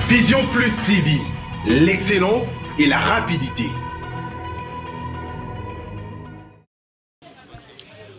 Vision Plus TV, l'excellence et la rapidité.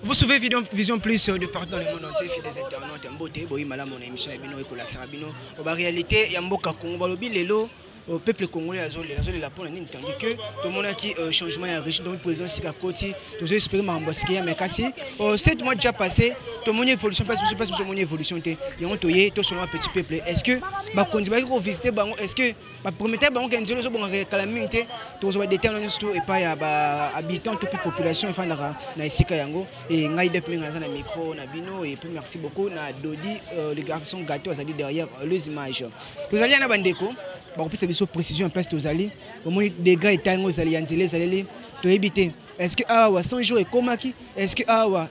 Vous suivez Vision Plus de partout dans le monde entier, fidèles internautes, en beauté, boy malam mon émission Bino et Kolax Rabino. En réalité, il y a beaucoup de Congolais, lelo au peuple congolais la zone la pour tandis que tout le monde a qui changement est riche donc président Sika Koti, tout ça espérer m'embasquer mais casser. 7 mois déjà passé, tout le monde évolution passe sur mon évolution té. Il y a toyé tout sur un petit peuple. Est-ce que ba continuer à visiter bango est-ce que ba promettre bango qu'enзelo so bon calamité tout ça déterminer surtout et pas ya ba habitants toute population enfin na Sika yango et ngai depuis na micro na bino et puis merci beaucoup na Dodi les garçons gâteaux azali derrière les images. Vous allez na bandeko ba kopisa biso précision en place tozali au moins des gars etango zali yanzele zaleli to éviter est-ce que awa 100 jours et komaki est-ce que awa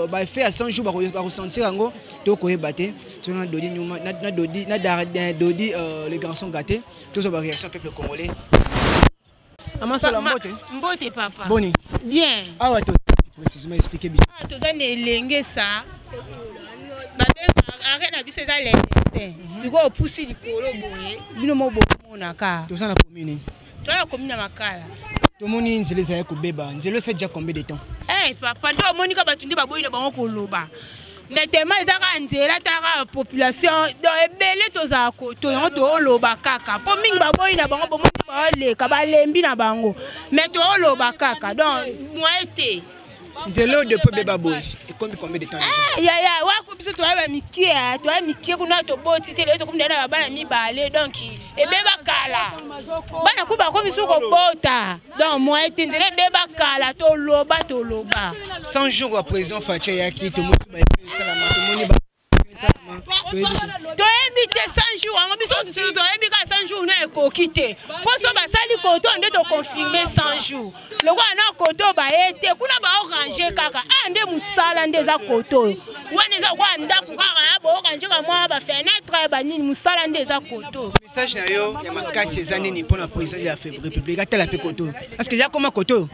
ba fait à 100 jours ba ressentir yango to ko ebaté to na Dodi nyuma na Dodi na Dodi les garçons gâtés tout ça ba réaction peuple congolais amasala mbote papa boni bien awa to précisément expliquer bien tozana elenge ça arrête na biso ezalende siko opusi likolo boye bino mobomonaka tozana commune tola commune makala tomoni nzelo ezali kobeba nzelo c'est déjà combien de temps papa ndo omonika bato nde baboyi na bango koloba netema ezaka nzela taka population donc ebele tozala koto yango tooloba kaka mpo mingi baboyi na bango bomoni baoleka balembi na bango mais tooloba kaka donc moye te nzelo depuis beba boye combien de temps ya wako biso toyeba mikie kuna toboti te lelo tokomina na bana mibale donc ebeba kala bana kuba komi suko bota donc moi te nzela ebeba kala toloba 100 jours à président Faché yaki to moni toyebi te 100 jours yango biso toyebi ka 100 jours na ekoki te po so basali koto nde toconfirme 100 jours lokwa na koto baye te kuna baorange kaka nde musala nde eza koto wana eza kwa ndako kaka ya baorange ka mwa bafenetre banini musala nde eza koto message na yo ya makasi eza nini mpona président de la république atala mpe koto parce que ya koma koto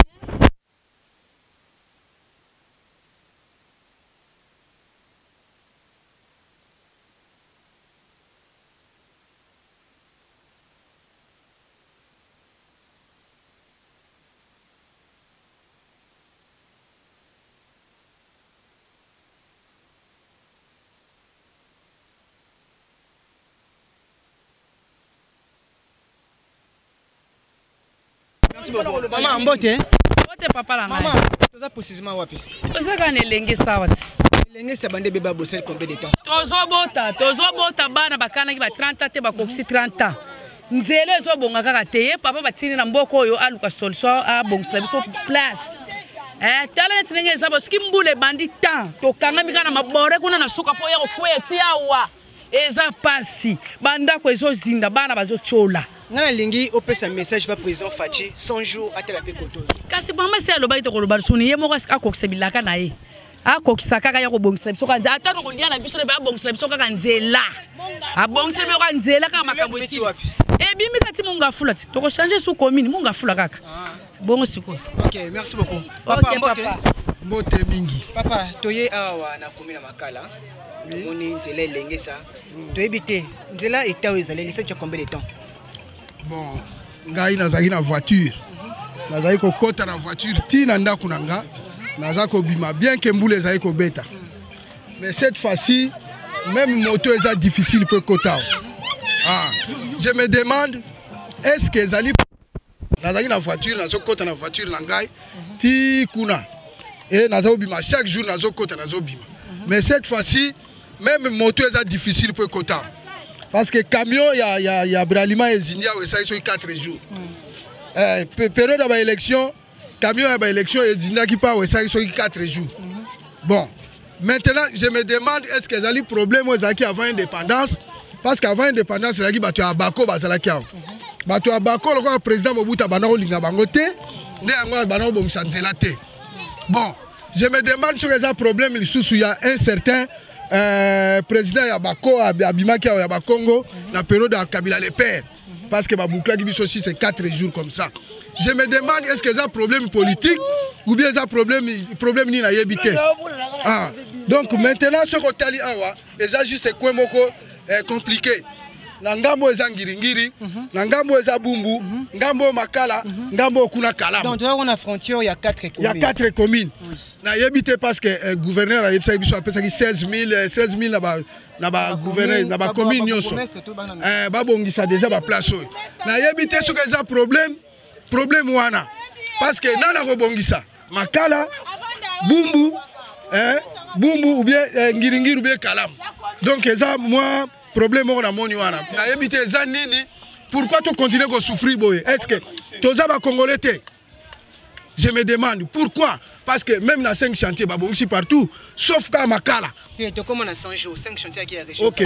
Maman mbote mbote papa la maman toza précisément wapi osaka na elenge sawa ti elenge sa bande beba bosel combien de temps tozobota bana bakanaki ba 30 te bakokisi 30 nzela ezobonga kaka te ye papa batini na mboko oyo aluka solution abongisela biso place tala neti ndenge eza bosoki mbula ebandi temps tokangami kaka na mabore kuna na suka mpo ya kokweya ti awa eza pasi bandako ezozinda bana bazotyola ngana lingi opesa message pa président Fachi 100 jours atela pe koto kasi mama se aloba ite koloba suni ye moko akokisa bilaka na ye akokisa kaka ya kobongisa biso kanza ata kolia na biso ba bongisa biso kaka nzela abongisa biso kaka nzela kaka makambo esi ebimi kati munga fula ti toko changer sous commune munga fula kaka bongo siko OK merci beaucoup papa mbote mingi papa toye awa na commune makala moni nzela elenge sa toyebi te nzela etawe ezaleli ça tient combien de temps bon ngai nazaki na voiture nazaki kokota na voiture ti na ndako na nga nazaki kobima bien que mbula ezali kobeta mais cette fois-ci même moto eza difficile pour kota je me demande est-ce que ezali nazaki na voiture nazokota na voiture na ngai ti kuna et nazobima chaque jour nazokota nazobima mais cette fois-ci même moto eza difficile pour kota parce que camion y a bralima et zindia ça ils sont 4 jours période de élection camion y a élection et zindia qui part ça ils sont 4 jours bon maintenant je me demande est-ce que les problèmes aux qui avant indépendance parce qu'avant indépendance c'est qui batu abako bazala ki batu abako le président Mobutu banako linga bangote ne yango banako bomsanzela te bon je me demande sur les problèmes il y a un certain président Yabako Abimaki Yabakongo la période de Kabila le père parce que Baboukla Gibiso aussi c'est 4 jours comme ça. Je me demande est-ce que c'est un problème politique ou bien c'est un problème ni na yebité. Donc maintenant ce que tu as dit c'est juste compliqué. na ngambo eza ngiringiri na ngambo eza bumbu ngambo makala ngambo kuna kalamu donc on a frontière il y a 4 communes il y a 4 communes na yebité parce que gouverneur a yebisa biso apesa ki 16000 na ba gouverneur na ba commune nyonso ba bongisa déjà ba place oyo na yebité ce que eza problème wana parce que nana ko bongisa makala bumbu ou bien ngiringiri ou bien kalamu donc eza moi problème on a moni wana na yebité eza nini pourquoi tu continues à souffrir boy est-ce que toza ba congolais te je me demande pourquoi parce que même dans 5 chantiers ba bongisi partout sauf ka makala tu comme on a 100 jours 5 chantiers qui a région OK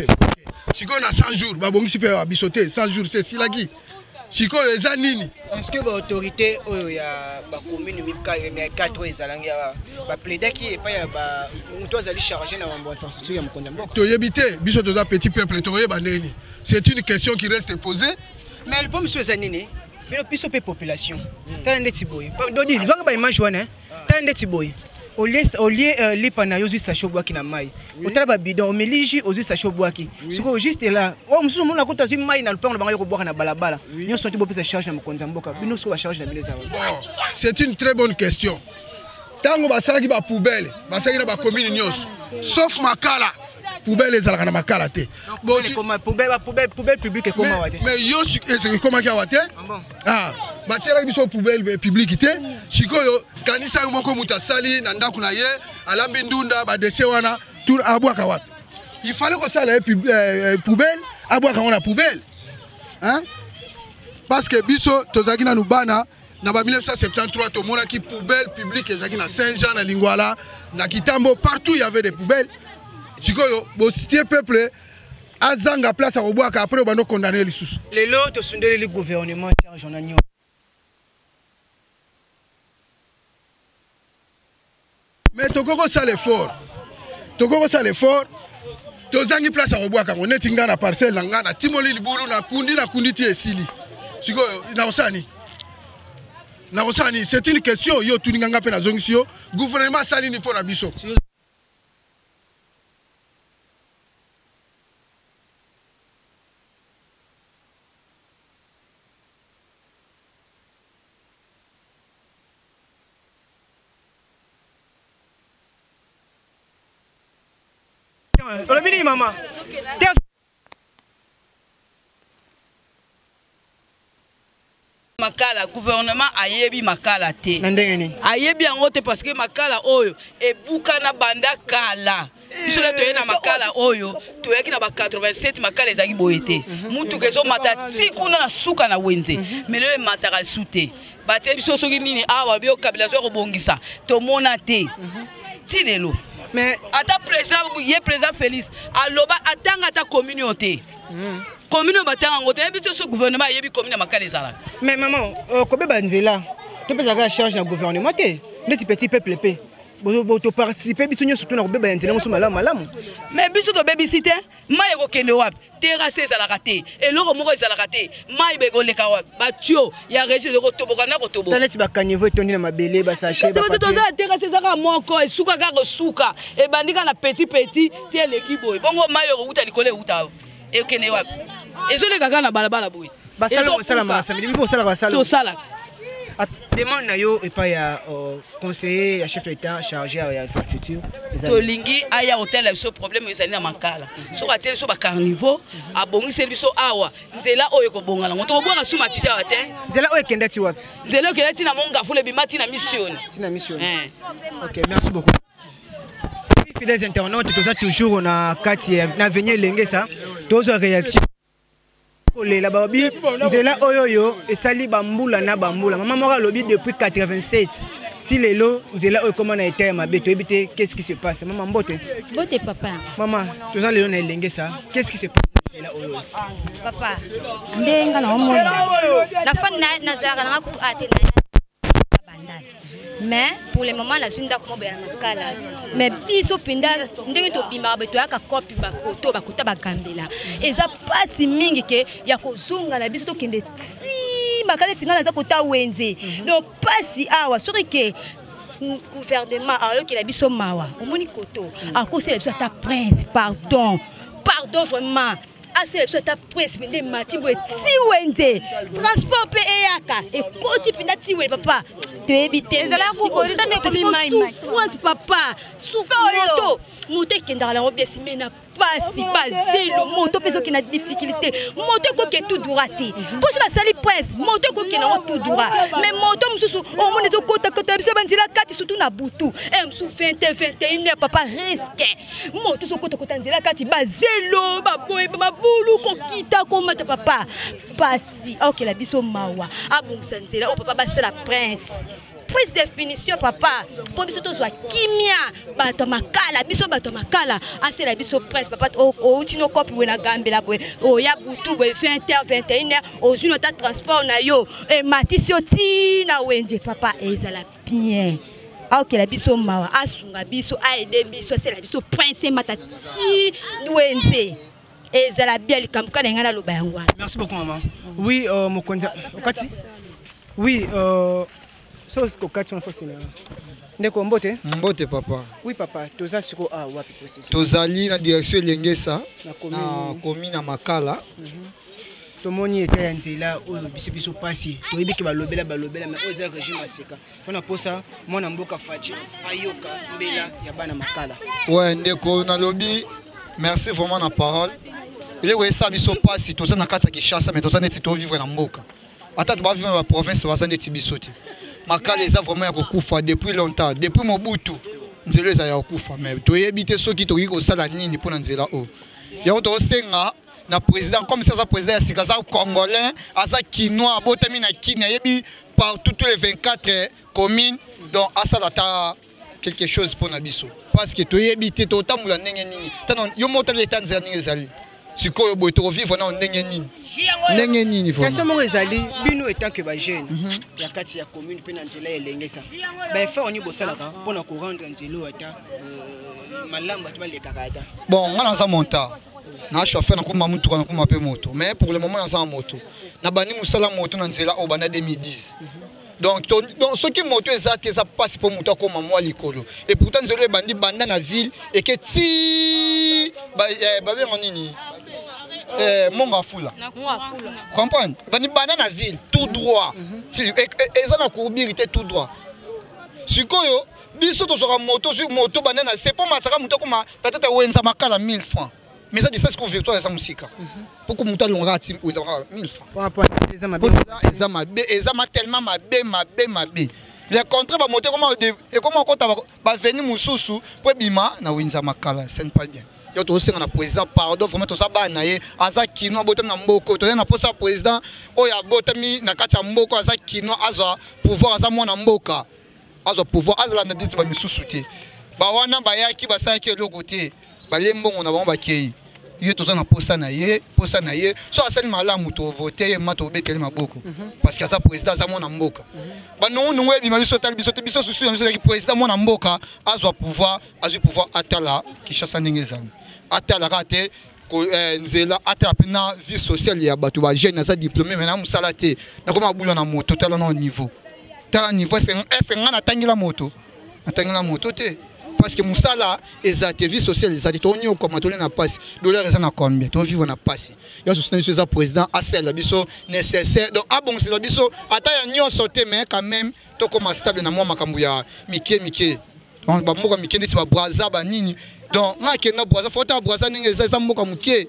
si on a 100 jours ba bongisi pe bisoté 100 jours c'est silaki siko eza nini est-ce que ba autorité oyo ya ba commune mipka mais 4 ezalanga ba plaider qui pas ya ba muto azali chargé na ba infrastructure ya mkonda mboko to yebité biso toza petit peuple to yeba nini c'est une question qui reste posée mais le problème c'est ça nini mais biso pe population tande tiboy dodi vanga ba image wana tande tiboy au lieu les pana yozu sacho boaki na mai otala ba bidon omeliji ozu sacho boaki siko juste là o mususu mona kota zi mai na lupango na bango ko boaka na balabala nyo soti bo pesa charge na mokonza mboka bino so ba charge na bileza c'est une très bonne question tango basala ki ba poubelle basala ki na ba commune nyos sauf makala poubelle ezalaka na makala te bon poubelle publique comment wate mais yo c'est comment ki wate ah batiela biso poubelle publique te sikoyo kanisa moko muta sali na ndaku na ye alambi ndunda ba déchet wana tout abwaka wapi il fallait que ça la poubelle abwaka wana poubelle hein parce que biso tozaki na nubana na ba 1973 to mona ki poubelle publique ezaki na Saint-Jean na Lingwala na Kitambo partout il y avait des poubelles sikoyo bo cité peuple azanga place à robwaka après bano condamner les sous les lots to sundele le gouvernement charge on a nyo mais tokoko ça l'effort tozangi place à robwaka on est ngana parcelle na ngana timoli libulu na kundi ti esili sikoyo na osani c'est une question yo tuninganga pe na zongisio gouvernement sali ni pona biso olobini mama makala gouvernement ayebi makala te ndenge nini ayebi yango te parce que makala oyo ebuka na banda kala biso la toyena makala oyo toyaki na ba 87 makala ezaki boye te mutu kezo mata tikuna na suka na wenze mais le mataka sute batie biso soki nini awa bio kabila zo ko bongisa to mona te ti lelo mais ata président Félix aloba atanga ta communauté commune batanga ngote biso so gouvernement yebi commune makala ezala mais maman kobe banzela to pesa ka charge na gouvernement te ndeti petit peuple pe to participer biso nyo surtout na kobe banzela ngoso malamu mais biso to bebisite mai ko kende wapi terrasse ezalaka te eloko moko ezalaka te mai be ko leka wapi batio ya région de kotoboka na kotoboka taleti ba caniveau etondi na mabele ba sachet ba papier to za terrasse ezaka moko esuka ka suka e bandika na petit tie l'équipe bongo mai ko uta likole uta e kende wapi ezoleka kana balabala boye basala masamedi mpo sala tosala demande na yo et pas ya conseiller ya chef d'état chargé ya infrastructure tolingi aya hotel biso problème ezali na makala soka tele so ba carnivore abongisi biso awa nzela oyo ko bongala ngoto obonga suma tisi awa te nzela oyo kendati wapi nzela kendati na monga fule bimati na mission OK merci beaucoup fidèles internautes toza toujours na kati na venir lenge ça tozo réaction la babi nzela oyoyo esali bambula na bambula mama moko alobi depuis 87 ti lelo nzela oyo comment na été mabe to ebite qu'est-ce qui se passe maman mbote papa maman toza lelo na elenge ça qu'est-ce qui se passe nzela oyo papa ndenga na omona la fin na zara na ku ate na bandal mais pour le moment la zunda ko ba makala mais biso pinda ndenge to bimba beto aka kopi ba koto ba kuta ba kambela eza pasi mingi ke ya kozunga na biso to kende ti makala tingala za kota wenze no pasi awa sori ke gouvernement ayo ki la biso mawa omoni koto akosela biso ta prince pardon vraiment asala biso ata prince nde mati boye tiwenze transport mpe eyaka ekoti mpenza tiwele papa toyebi te papa moto moto ekendaka nango biesi me na pasi bazelo moto mpe soki na difficulté moto ekoki tout droit te mposi basali prince moto ekoki nango tout droit mais moto mosusu omona ezokotakota biso banzela kati surtout na butu mosusu 21 papa risque moto ezokotakota nzela kati bazelo baboye mabulu kokita komata papa pasi aokela biso mawa abongisa nzela oyo papa basala prince prise définition papa po biso tozwa kimia bato makala biso bato makala asela biso prince papa outi no kopi we na gambela boye oya butu boye 20h 21h ozino ta transport na yo matisi oti na wenje papa ezala bien aokela biso mawa asunga biso aide biso asela biso prince matati wenze ezala bien likambuka na ngana loba yango. Merci beaucoup maman. Oui mokonza okati. Oui so okati on faut ndeko mbote mbote papa. Oui papa toza siko wapi précisément. Tozali na direction Lengesa na commune na Makala. Tomoni était ya nzela oyo biso pasi toyebi ke balobela mais oza régime aseka mpona posa mwana mboka faji ayoka mbela ya bana Makala. Ouais ndeko na lobi merci vraiment na parole. Il est ça biso pasi toza na kati ya Kinshasa mais toza neti to vivre na mboka. Ata to ba vivre na province baza neti bisoti. Makala eza vraiment ya kokufa depuis longtemps depuis Mobutu nzela eza ya kokufa mais toyebi te soki toki kosala nini mpona nzela o. Yango to senga na président comme ça président ya sika za congolais aza kinois botami na Kenya yebi partout tous les 24 communes donc asala ta quelque chose pour na biso parce que toyebi te to tamula ndenge nini tano yo mota le tanzania ndenge ezali sikoyo boy to vivre na ndenge nini vraiment question mo ezali bino etant que ba jeune ya kati ya commune pe na nzela elengesa ba effort ni bosalaka pona ko rendre nzelo ata malamba to baleka kata bon ngana za monta na chauffeur na kuma mutu na kuma pe moto mais pour le moment na za moto na bani musala moto na nzela o bana 2010 donc ce qui moto ezate ça passe pour moto comme moi likolo et pourtant nzelo bandi banda na ville et que ti ba be nini monga fula comprendre bandi banda na ville tout droit et ça na courbirité tout droit sikoyo biso to joka moto sur moto banda na c'est pas masaka moto comme peut-être wenza makala 1000 francs. Mais ça dit ça ce qu'on veut toi ça musique. Pourquoi monter longa team ou 1000 francs. Ezama tellement mabé. Les contrats va monter comment et comment compte va venir mususu pour bima na winza makala, c'est pas bien. Yo to aussi na président pardon vraiment to ça ba na ye aza kino botem na mboko to na posa président oya botami na kati ya mboko aza kino aza pouvoir aza mwana mboka. Aza pouvoir aza na dit ba misusu te. Ba wana ba yaki ba sa ki le côté. Balembo on a bon bakei yo toza na posa na ye so asali malamu to voter mato beteli maboko parce que ça président za mona mboka ba non ebi mabiso tali biso susu ya biso ki président mona mboka azwa pouvoir atala Kinshasa ndengezana atala kate ko nzela atala pena vie sociale ya bato ba jeune za diplômé mais na musala te na koma bula na moto tala na niveau est-ce ngana tangila moto te parce que musala ezate vie sociale ezate to nyo comme to na passe dollar eza na combien to vivre na passe yo soutenir ce président asel biso nécessaire donc bon c'est biso ata ya nyo sauter mais quand même to comme stable na moi makambu ya mike donc ba moko mike nditi ba braza ba nini donc na ke na braza faut ta braza ninga eza moko muke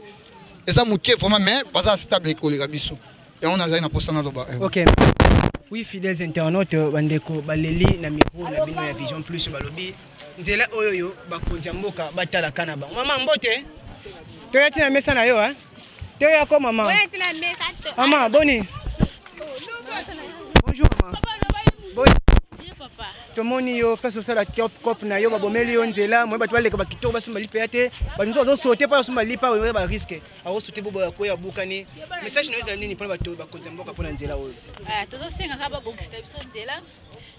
vraiment mais baza stable ko biso et on a za na posana do ba OK. Oui fidèles internautes bandeko baleli na micro na bino ya Vision Plus balobi nzela oyoyo bakonzi mboka batala kana ba mama mbote toyati na mesa na yo toya ko mama toyati na mesa mama boni bonjour mama boni papa tomoni yo peso sala cop na yo babomeli yo nzela mo bato baleka bakitoko basumba lipa te banzo zo sauter pa basumba lipa we ba risque awo sauter bobo ya koya bukani message no eza nini pona bato bakonzi mboka pona nzela oyo tozo senga ka ba boxita biso nzela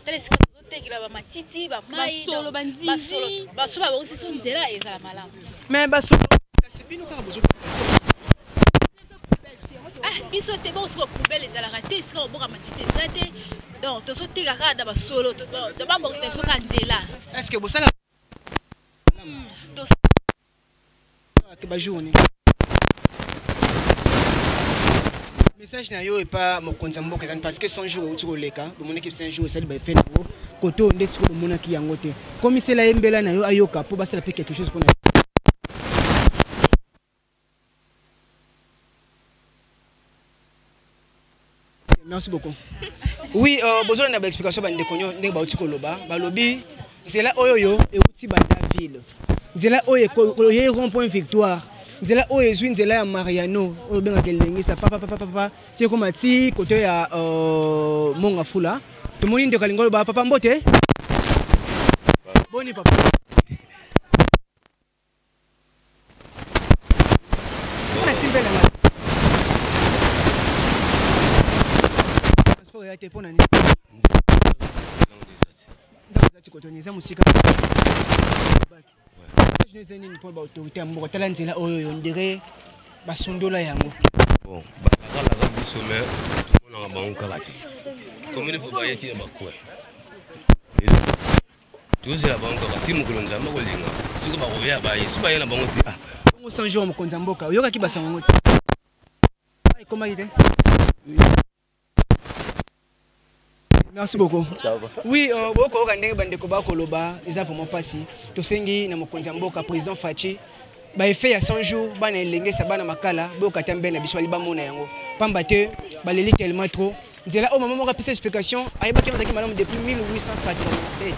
telesika tegila ba matiti ba mai basolo ba aussi son nzela ezala malamu mais basolo kasi bino ka bozo biso te ba aussi ba poubelle ezala raté sika boka matiti ezate donc tozo tega ka da basolo to ba boxita biso ka nzela est-ce que bosala to ba journée message na yo et pas mon konzambo parce que 100 jours tu koleka mon équipe 5 jours ça va faire nango koto nde siko mona ki yango te comme c'est la mbela na yo ayoka pour basala pe quelque chose pour merci beaucoup. Oui, besoin d'une explication bande konyo ndenge ba utiko loba ba lobi nzela oyo yo e uti banda ville nzela oyo ye rond-point victoire nzela oyo ezwi nzela ya Mariano oyo benga kelengisa papa tie koma ti côté ya Monga Fula to moni ndeka lingolo ba papa mbote boni papa ona simple na passeport ya te pona ni ndati côté za musika je ne sais ni pour l'autorité mbo tala nzela oyo ondire basondola yango bon bakala za bisome tout monde na bango kalati comme il faut bayer ti bakwe tous la bango kalati mukolo nzamba kolinga siko bakoya baye siba yena bango ti bongo 100 jours mokonza mboka yoka ki basango ti ay comment ide merci beaucoup. Oui, beaucoup de bande koba koloba, les vraiment passé. To sengi na mokonzi mboka président Fachi. Ba effet ya 100 jours, ba na lenge sa bana makala, boka tembe na biswali ba mona yango. Pamba te ba leli tellement trop. Nzela au moment mo rappeler explication, ayeba ki mazaki madame depuis 1887.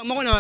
Moko na